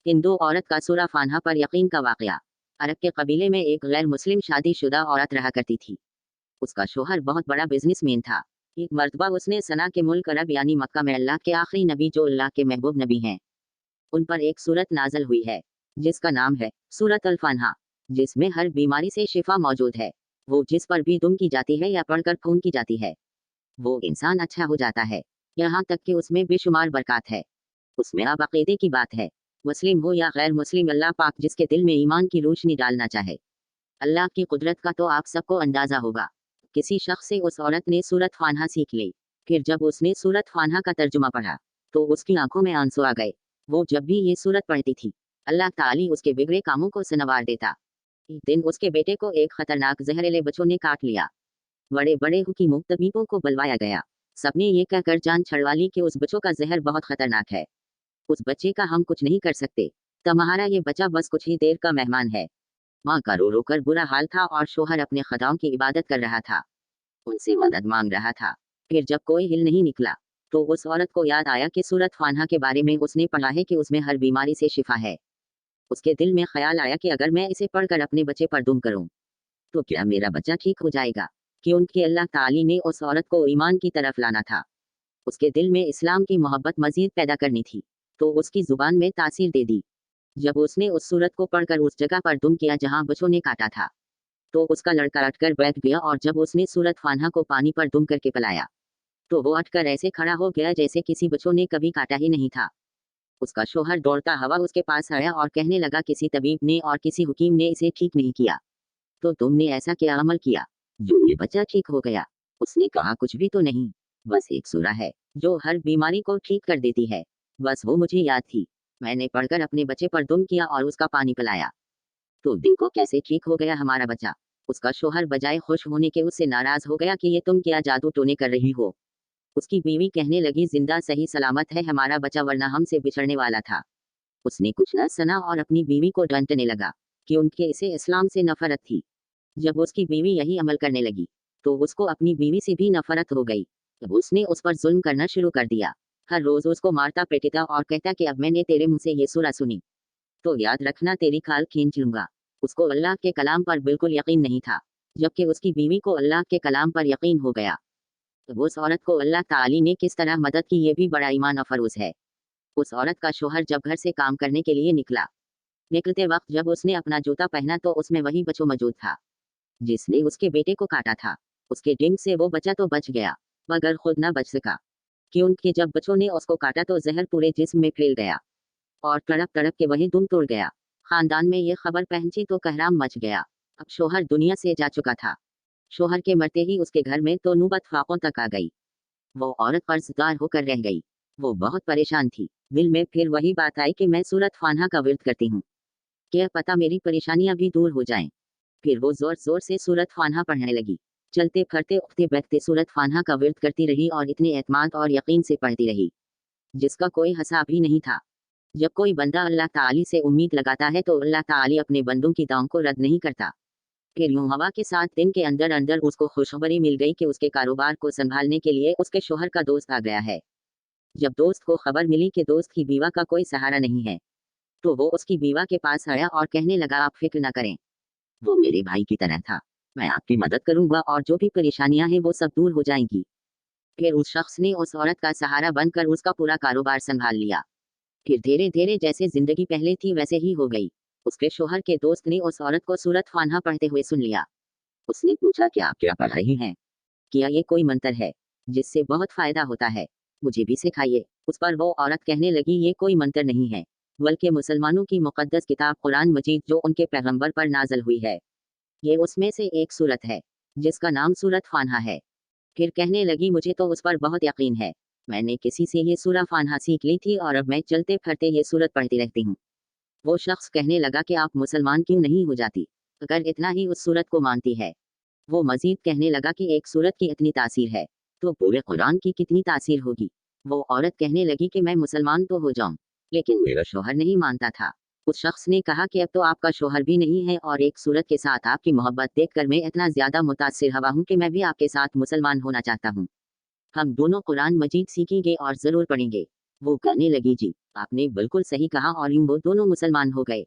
हिंदू औरत का सूरा फानहा पर यकीन का वाकया। अरब के कबीले में एक गैर मुस्लिम शादीशुदा औरत रहा करती थी। उसका शोहर बहुत बड़ा बिजनेसमैन था। एक मर्तबा उसने सना के मुल्क अरब यानी मक्का में अल्लाह के आखिरी नबी जो अल्लाह के महबूब नबी हैं, उन पर एक सूरत नाजल हुई है जिसका नाम है सूरत अल फानहा, जिसमें हर बीमारी से शिफा मौजूद है। वो जिस पर भी दुम की जाती है या पढ़कर खून की जाती है, वो इंसान अच्छा हो जाता है। यहाँ तक कि उसमें बेशुमार बरकत है। उसमें अब अकीदे की बात है। मुस्लिम हो या गैर मुस्लिम, अल्लाह पाक जिसके दिल में ईमान की रोशनी डालना चाहे, अल्लाह की कुदरत का तो आप सबको अंदाजा होगा। किसी शख्स से उस औरत ने सूरत फानहा सीख ली। फिर जब उसने सूरत फानहा का तर्जुमा पढ़ा तो उसकी आंखों में आंसू आ गए। वो जब भी ये सूरत पढ़ती थी, अल्लाह ताली उसके बिगड़े कामों को संवार देता। एक दिन उसके बेटे को एक खतरनाक जहरीले बच्चों ने काट लिया। बड़े बड़े हुकीमों तबीबों को बुलवाया गया। सबने ये कहकर जान छड़वा ली कि उस बच्चों का जहर बहुत खतरनाक है, उस बच्चे का हम कुछ नहीं कर सकते। तुम्हारा ये बच्चा बस कुछ ही देर का मेहमान है। माँ का रो रो कर बुरा हाल था और शोहर अपने खदाओं की इबादत कर रहा था, उनसे मदद मांग रहा था। फिर जब कोई हिल नहीं निकला तो उस औरत को याद आया कि सूरत फानहा के बारे में उसने पढ़ा है कि उसमें हर बीमारी से शिफा है। उसके दिल में ख्याल आया कि अगर मैं इसे पढ़कर अपने बच्चे पर दुम करूं तो क्या मेरा बच्चा ठीक हो जाएगा। क्योंकि अल्लाह ताली ने उस औरत को ईमान की तरफ लाना था। उसके दिल में इस्लाम की मोहब्बत मजीद पैदा करनी थी, तो उसकी जुबान में तासीर दे दी। जब उसने उस सूरत को पढ़कर उस जगह पर दुम किया जहां बच्चों ने काटा था, तो उसका लड़का अटकर बैठ गया और जब उसने सूरत फानहा को पानी पर दुम करके पिलाया तो वो अटकर ऐसे खड़ा हो गया जैसे किसी बच्चों ने कभी काटा ही नहीं था। उसका शोहर दौड़ता हुआ उसके पास आया और कहने लगा, किसी तबीब ने और किसी हुकीम ने इसे ठीक नहीं किया, तो तुमने ऐसा क्या अमल किया जो ये बच्चा ठीक हो गया। उसने कहा, कुछ भी तो नहीं, बस एक सूरा है जो हर बीमारी को ठीक कर देती है। बस वो मुझे याद थी, मैंने पढ़कर अपने बच्चे पर दुम किया और उसका पानी पिलाया, तो देखो कैसे ठीक हो गया हमारा बच्चा। उसका शोहर बजाय खुश होने के उससे नाराज हो गया कि ये तुम क्या जादू टोने कर रही हो। उसकी बीवी कहने लगी, जिंदा सही सलामत है हमारा बच्चा, वरना हमसे बिछड़ने वाला था। उसने कुछ न सना और अपनी बीवी को डांटने लगा कि उनके इसे इस्लाम से नफरत थी। जब उसकी बीवी यही अमल करने लगी तो उसको अपनी बीवी से भी नफरत हो गई। तब उसने उस पर जुल्म करना शुरू कर दिया। हर रोज उसको मारता पीटता और कहता कि अब मैंने तेरे मुंह से ये सूरा सुनी तो याद रखना तेरी खाल खींच लूंगा। उसको अल्लाह के कलाम पर बिल्कुल यकीन नहीं था, जबकि उसकी बीवी को अल्लाह के कलाम पर यकीन हो गया। तो उस औरत को अल्लाह ताली ने किस तरह मदद की, ये भी बड़ा ईमान अफरोज है। उस औरत का शोहर जब घर से काम करने के लिए निकला, निकलते वक्त जब उसने अपना जूता पहना तो उसमें वही बच्चों मौजूद था जिसने उसके बेटे को काटा था। उसके डिंग से वो बच्चा तो बच गया मगर खुद न बच सका, क्योंकि जब बच्चों ने उसको काटा तो जहर पूरे जिस्म में फैल गया और तड़प तड़प के वही दुम तोड़ गया। खानदान में ये खबर पहुंची तो कहराम मच गया। अब शोहर दुनिया से जा चुका था। शोहर के मरते ही उसके घर में तो नौबत फाकों तक आ गई। वो औरत कर्जदार होकर रह गई। वो बहुत परेशान थी। दिल में फिर वही बात आई कि मैं सूरत फानहा का विर्द करती हूँ, क्या पता मेरी परेशानियां भी दूर हो जाएं। फिर वो जोर जोर से सूरत फानहा पढ़ने लगी। चलते फिरते उठते बैठते सूरत फानहा का विर्द करती रही और इतने एतमाद और यकीन से पढ़ती रही जिसका कोई हिसाब ही नहीं था। जब कोई बंदा अल्लाह ताली से उम्मीद लगाता है तो अल्लाह ताली अपने बंदों की दुआओं को रद्द नहीं करता। फिर यूं हवा के साथ दिन के अंदर अंदर उसको खुशखबरी मिल गई कि उसके कारोबार को संभालने के लिए उसके शोहर का दोस्त आ गया है। जब दोस्त को खबर मिली कि दोस्त की बीवा का कोई सहारा नहीं है तो वो उसकी बीवा के पास आया और कहने लगा, आप फिक्र न करें, वो मेरे भाई की तरह था, मैं आपकी मदद करूंगा और जो भी परेशानियां हैं वो सब दूर हो जाएंगी। फिर उस शख्स ने उस औरत का सहारा बनकर उसका पूरा कारोबार संभाल लिया। फिर धीरे धीरे जैसे जिंदगी पहले थी वैसे ही हो गई। उसके शोहर के दोस्त ने उस औरत को सूरत फानहा पढ़ते हुए सुन लिया। उसने पूछा, क्या आप क्या पढ़ रही हैं? क्या ये कोई मंत्र है जिससे बहुत फायदा होता है? मुझे भी सिखाइए। उस पर वो औरत कहने लगी, ये कोई मंत्र नहीं है, बल्कि मुसलमानों की मुकद्दस किताब कुरान मजीद जो उनके पैगंबर पर नाजल हुई है, ये उसमें से एक सूरत है जिसका नाम सूरत फानहा है। फिर कहने लगी, मुझे तो उस पर बहुत यकीन है, मैंने किसी से ये सूरा फानहा सीख ली थी और अब मैं चलते फिरते ये सूरत पढ़ती रहती हूँ। वो शख्स कहने लगा कि आप मुसलमान क्यों नहीं हो जाती अगर इतना ही उस सूरत को मानती है। वो मजीद कहने लगा कि एक सूरत की इतनी तासीर है तो पूरे कुरान की कितनी तासीर होगी। वो औरत कहने लगी कि मैं मुसलमान तो हो जाऊं, लेकिन मेरा शोहर नहीं मानता था। उस शख्स ने कहा कि अब तो आपका शोहर भी नहीं है और एक सूरत के साथ आपकी मोहब्बत देखकर मैं इतना ज्यादा मुतासिर हुआ हूँ कि मैं भी आपके साथ मुसलमान होना चाहता हूँ। हम दोनों कुरान मजीद सीखेंगे और जरूर पढ़ेंगे। वो कहने लगी, जी आपने बिल्कुल सही कहा, और यूं वो दोनों मुसलमान हो गए।